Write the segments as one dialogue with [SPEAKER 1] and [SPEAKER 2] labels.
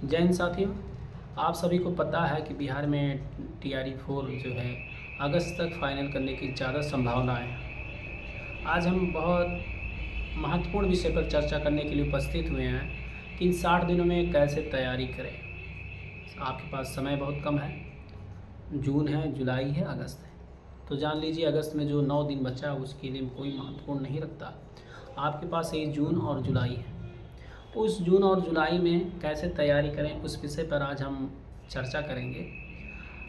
[SPEAKER 1] जय हिंद साथियों, आप सभी को पता है कि बिहार में टीआरई 4 जो है अगस्त तक फाइनल करने की ज़्यादा संभावनाएं हैं। आज हम बहुत महत्वपूर्ण विषय पर चर्चा करने के लिए उपस्थित हुए हैं कि इन 60 दिनों में कैसे तैयारी करें। आपके पास समय बहुत कम है, जून है, जुलाई है, अगस्त है। तो जान लीजिए अगस्त में जो 9 दिन बचा उसके लिए कोई महत्वपूर्ण नहीं रखता। आपके पास ये जून और जुलाई है। उस जून और जुलाई में कैसे तैयारी करें उस विषय पर आज हम चर्चा करेंगे।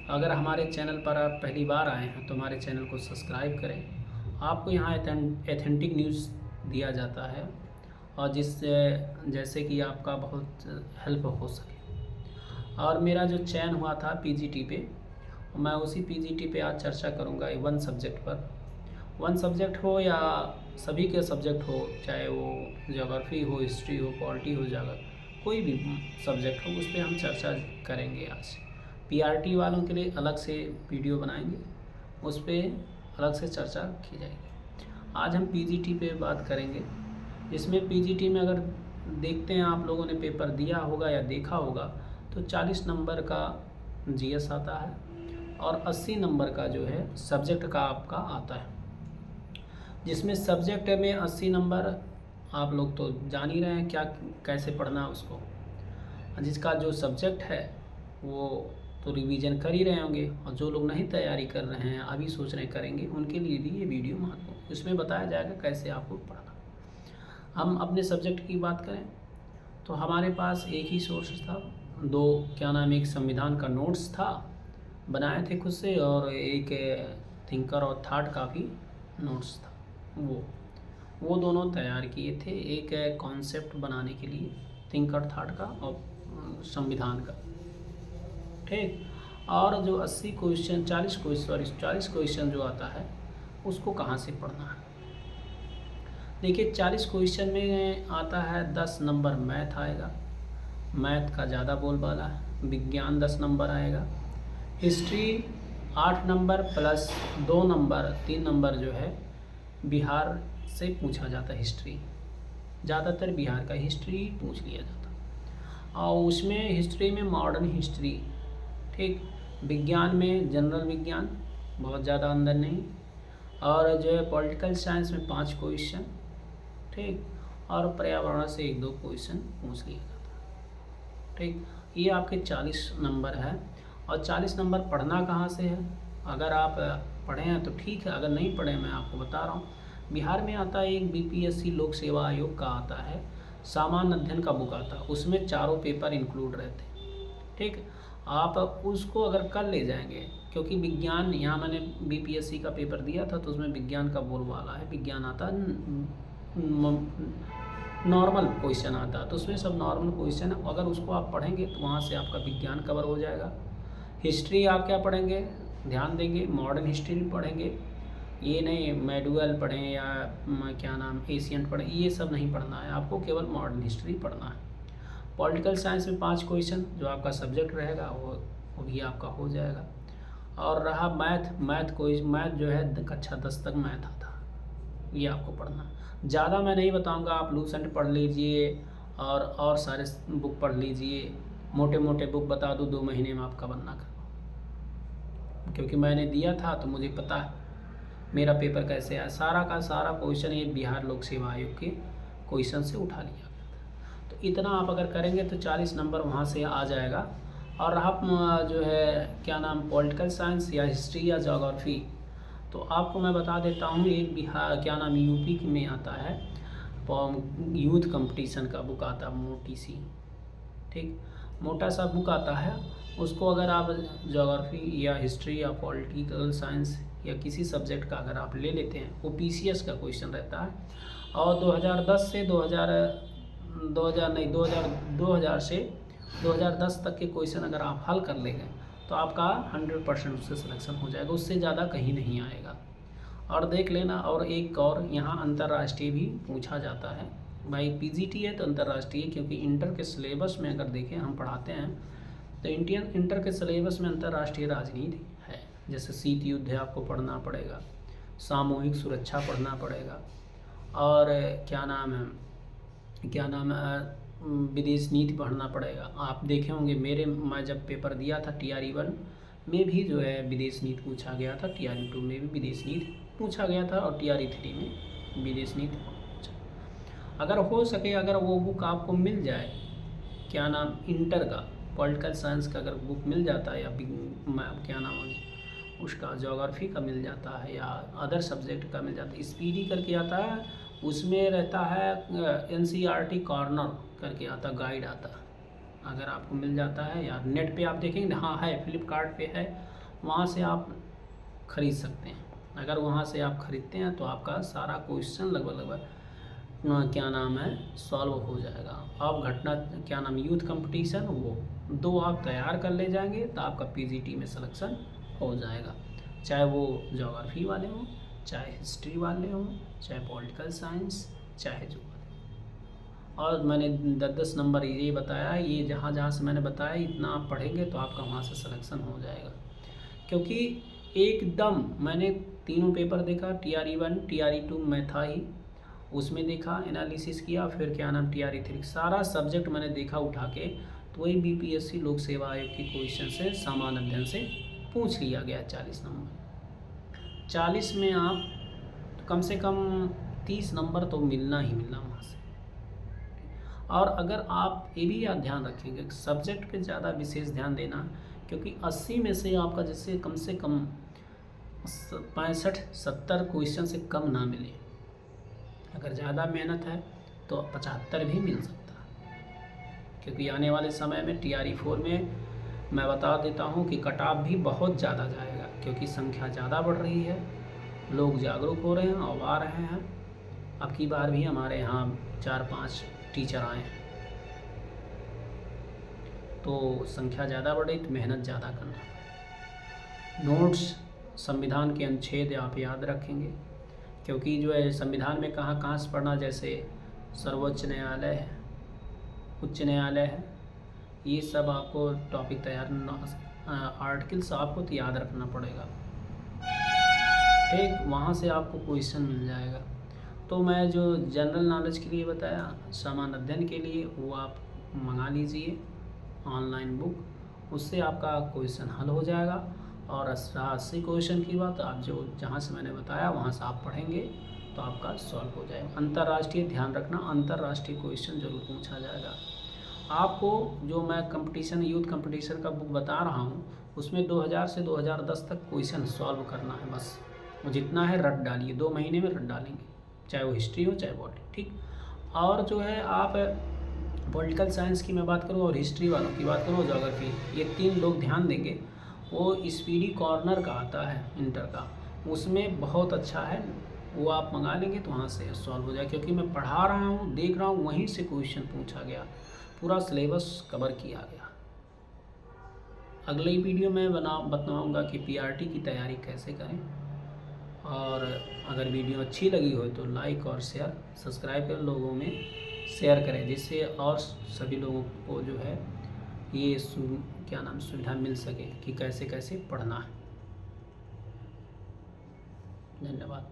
[SPEAKER 1] अगर हमारे चैनल पर आप पहली बार आए हैं तो हमारे चैनल को सब्सक्राइब करें। आपको यहाँ एथेंटिक न्यूज़ दिया जाता है और जिससे जैसे कि आपका बहुत हेल्प हो सके। और मेरा जो चयन हुआ था पीजीटी पे, मैं उसी पीजीटी पे आज चर्चा करूँगा वन सब्जेक्ट पर। वन सब्जेक्ट हो या सभी के सब्जेक्ट हो, चाहे वो ज्योग्राफी हो, हिस्ट्री हो, पॉलिटी हो, जाकर कोई भी सब्जेक्ट हो, उस पर हम चर्चा करेंगे। आज पीआरटी वालों के लिए अलग से वीडियो बनाएंगे, उस पर अलग से चर्चा की जाएगी। आज हम पीजीटी पे बात करेंगे, जिसमें पीजीटी में अगर देखते हैं आप लोगों ने पेपर दिया होगा या देखा होगा तो 40 नंबर का जीएस आता है और 80 नंबर का जो है सब्जेक्ट का आपका आता है, जिसमें सब्जेक्ट में 80 नंबर आप लोग तो जान ही रहे हैं क्या कैसे पढ़ना है उसको। जिसका जो सब्जेक्ट है वो तो रिवीजन कर ही रहे होंगे, और जो लोग नहीं तैयारी कर रहे हैं अभी सोच रहे करेंगे उनके लिए भी ये वीडियो महत्वपूर्ण। इसमें बताया जाएगा कैसे आपको पढ़ना। हम अपने सब्जेक्ट की बात करें तो हमारे पास एक ही सोर्स था, एक संविधान का नोट्स था, बनाए थे खुद से, और एक थिंकर और थॉट का भी नोट्स था। वो दोनों तैयार किए थे, एक कॉन्सेप्ट बनाने के लिए थिंकर थॉट का और संविधान का, ठीक। और जो 80 क्वेश्चन 40 क्वेश्चन जो आता है उसको कहाँ से पढ़ना है। देखिए 40 क्वेश्चन में आता है 10 नंबर मैथ आएगा, मैथ का ज़्यादा बोलबाला है। विज्ञान 10 नंबर आएगा। History 8 number plus 2 number 3 number जो है बिहार से पूछा जाता है। हिस्ट्री ज़्यादातर बिहार का हिस्ट्री पूछ लिया जाता, और उसमें हिस्ट्री में मॉडर्न हिस्ट्री, ठीक। विज्ञान में जनरल विज्ञान, बहुत ज़्यादा अंदर नहीं, और जो है पॉलिटिकल साइंस में 5 क्वेश्चन, ठीक। और पर्यावरण से 1-2 क्वेश्चन पूछ लिया जाता है, ठीक। ये आपके 40 नंबर है। और 40 नंबर पढ़ना कहाँ से है। अगर आप पढ़े हैं तो ठीक है, अगर नहीं पढ़े मैं आपको बता रहा हूँ। बिहार में आता है एक बीपीएससी लोक सेवा आयोग का आता है, सामान्य अध्ययन का बुक आता है, उसमें चारों पेपर इंक्लूड रहते हैं, ठीक। आप उसको अगर कर ले जाएंगे, क्योंकि विज्ञान यहाँ मैंने बीपीएससी का पेपर दिया था तो उसमें विज्ञान का बोलबाला है। विज्ञान आता नॉर्मल क्वेश्चन आता है, तो उसमें सब नॉर्मल क्वेश्चन है। अगर उसको आप पढ़ेंगे तो वहाँ से आपका विज्ञान कवर हो जाएगा। हिस्ट्री आप क्या पढ़ेंगे, ध्यान देंगे, मॉडर्न हिस्ट्री पढ़ेंगे। ये नहीं मेडुअल पढ़ें या एशियंट पढ़ें, ये सब नहीं पढ़ना है आपको, केवल मॉडर्न हिस्ट्री पढ़ना है। पॉलिटिकल साइंस में 5 क्वेश्चन जो आपका सब्जेक्ट रहेगा वो भी आपका हो जाएगा। और रहा मैथ जो है कक्षा 10 तक मैथ आता, ये आपको पढ़ना है। ज़्यादा मैं नहीं बताऊंगा, आप लूसेंट पढ़ लीजिए और सारे बुक पढ़ लीजिए। मोटे मोटे बुक बता दूँ 2 महीने में आपका बनना कर, क्योंकि मैंने दिया था तो मुझे पता है मेरा पेपर कैसे आया। सारा का सारा क्वेश्चन ये बिहार लोक सेवा आयोग के क्वेश्चन से उठा लिया गया। तो इतना आप अगर करेंगे तो 40 नंबर वहाँ से आ जाएगा। और आप जो है पॉलिटिकल साइंस या हिस्ट्री या जोग्राफी, तो आपको मैं बता देता हूँ, एक बिहार यूपी में आता है यूथ कंपटीशन का बुक आता है, मोटी सी, ठीक, मोटा सा बुक आता है। उसको अगर आप जोग्राफी या हिस्ट्री या पॉलिटिकल साइंस या किसी सब्जेक्ट का अगर आप ले लेते हैं, वो पीसीएस का क्वेश्चन रहता है। और 2010 से 2010 तक के क्वेश्चन अगर आप हल कर लेंगे तो आपका 100% उससे सिलेक्शन हो जाएगा, उससे ज़्यादा कहीं नहीं आएगा। और देख लेना, और एक और यहाँ अंतर्राष्ट्रीय भी पूछा जाता है। भाई पीजीटी है तो अंतर्राष्ट्रीय, क्योंकि इंटर के सिलेबस में अगर देखें हम पढ़ाते हैं तो इंटर के सिलेबस में अंतर्राष्ट्रीय राजनीति है। जैसे शीत युद्ध है, आपको पढ़ना पड़ेगा, सामूहिक सुरक्षा पढ़ना पड़ेगा, और विदेश नीति पढ़ना पड़ेगा। आप देखे होंगे मैं जब पेपर दिया था TRE 1 में भी जो है विदेश नीति पूछा गया था, TRE 2 में भी विदेश नीति पूछा गया था और TRE 3 में विदेश नीति पूछा। अगर हो सके, अगर वो बुक आपको मिल जाए, क्या नाम, इंटर का पॉलिटिकल साइंस का अगर बुक मिल जाता है, या क्या नाम है उसका, ज्योग्राफी का मिल जाता है, या अदर सब्जेक्ट का मिल जाता है, स्पीडी करके आता है, उसमें रहता है NCERT कॉर्नर करके आता, गाइड आता, अगर आपको मिल जाता है, या नेट पे आप देखेंगे, हाँ है, फ्लिपकार्ट पे है, वहाँ से आप ख़रीद सकते हैं। अगर वहाँ से आप ख़रीदते हैं तो आपका सारा क्वेश्चन लगभग क्या नाम है सॉल्व हो जाएगा। आप घटना क्या नाम यूथ कंपटीशन वो 2 आप तैयार कर ले जाएंगे तो आपका PGT में सिलेक्शन हो जाएगा, चाहे वो ज्योग्राफी वाले हों, चाहे हिस्ट्री वाले हों, चाहे पॉलिटिकल साइंस, चाहे जो वाले। और मैंने 10-10 नंबर ये बताया, ये जहाँ जहाँ से मैंने बताया इतना आप पढ़ेंगे तो आपका वहाँ से सिलेक्शन हो जाएगा। क्योंकि एकदम मैंने तीनों पेपर देखा, TRE 1 TRE 2 मैं था ही, उसमें देखा, एनालिसिस किया, फिर क्या नाम TRE 3, सारा सब्जेक्ट मैंने देखा उठा के, तो वही BPSC लोक सेवा आयोग के क्वेश्चन से सामान्य अध्ययन से पूछ लिया गया 40 नंबर। 40 में आप कम से कम 30 नंबर तो मिलना ही मिलना वहाँ से। और अगर आप ये भी ध्यान रखेंगे, सब्जेक्ट पे ज़्यादा विशेष ध्यान देना, क्योंकि 80 में से आपका जैसे कम से कम 65-70 क्वेश्चन से कम ना मिले, अगर ज़्यादा मेहनत है तो 75 भी मिल सकता है। क्योंकि आने वाले समय में TRE 4 में मैं बता देता हूँ कि कट ऑफ भी बहुत ज़्यादा जाएगा, क्योंकि संख्या ज़्यादा बढ़ रही है, लोग जागरूक हो रहे हैं और आ रहे हैं। अब की बार भी हमारे यहाँ 4-5 टीचर आए हैं, तो संख्या ज़्यादा बढ़ रही तो मेहनत ज़्यादा करना। नोट्स संविधान के अनुच्छेद आप याद रखेंगे, क्योंकि जो है संविधान में कहाँ कहाँ से पढ़ना, जैसे सर्वोच्च न्यायालय है, उच्च न्यायालय है, ये सब आपको टॉपिक तैयार, आर्टिकल्स आपको तो याद रखना पड़ेगा, ठीक, वहाँ से आपको क्वेश्चन मिल जाएगा। तो मैं जो जनरल नॉलेज के लिए बताया, सामान्य अध्ययन के लिए, वो आप मंगा लीजिए ऑनलाइन बुक, उससे आपका क्वेश्चन हल हो जाएगा। और 80 क्वेश्चन की बात आप जो जहाँ से मैंने बताया वहाँ से आप पढ़ेंगे तो आपका सॉल्व हो जाएगा। अंतर्राष्ट्रीय ध्यान रखना, अंतर्राष्ट्रीय क्वेश्चन जरूर पूछा जाएगा। आपको जो मैं कंपटीशन, यूथ कंपटीशन का बुक बता रहा हूँ, उसमें 2000 से 2010 तक क्वेश्चन सॉल्व करना है बस, वो जितना है रट डालिए, 2 महीने में रट डालेंगे, चाहे वो हिस्ट्री हो चाहे बॉडी, ठीक। और जो है आप पॉलिटिकल साइंस की मैं बात करूँ और हिस्ट्री वालों की बात करूँ, ज्योग्राफी, ये 3 लोग ध्यान देंगे। वो स्पीडी कॉर्नर का आता है इंटर का, उसमें बहुत अच्छा है, वो आप मंगा लेंगे तो वहाँ से सॉल्व हो जाए। क्योंकि मैं पढ़ा रहा हूँ, देख रहा हूँ, वहीं से क्वेश्चन पूछा गया, पूरा सिलेबस कवर किया गया। अगले वीडियो में बताऊँगा कि PRT की तैयारी कैसे करें। और अगर वीडियो अच्छी लगी हो तो लाइक और शेयर, सब्सक्राइब कर लोगों में शेयर करें, जिससे और सभी लोगों को जो है ये क्या नाम सुविधा मिल सके कि कैसे कैसे पढ़ना है। धन्यवाद।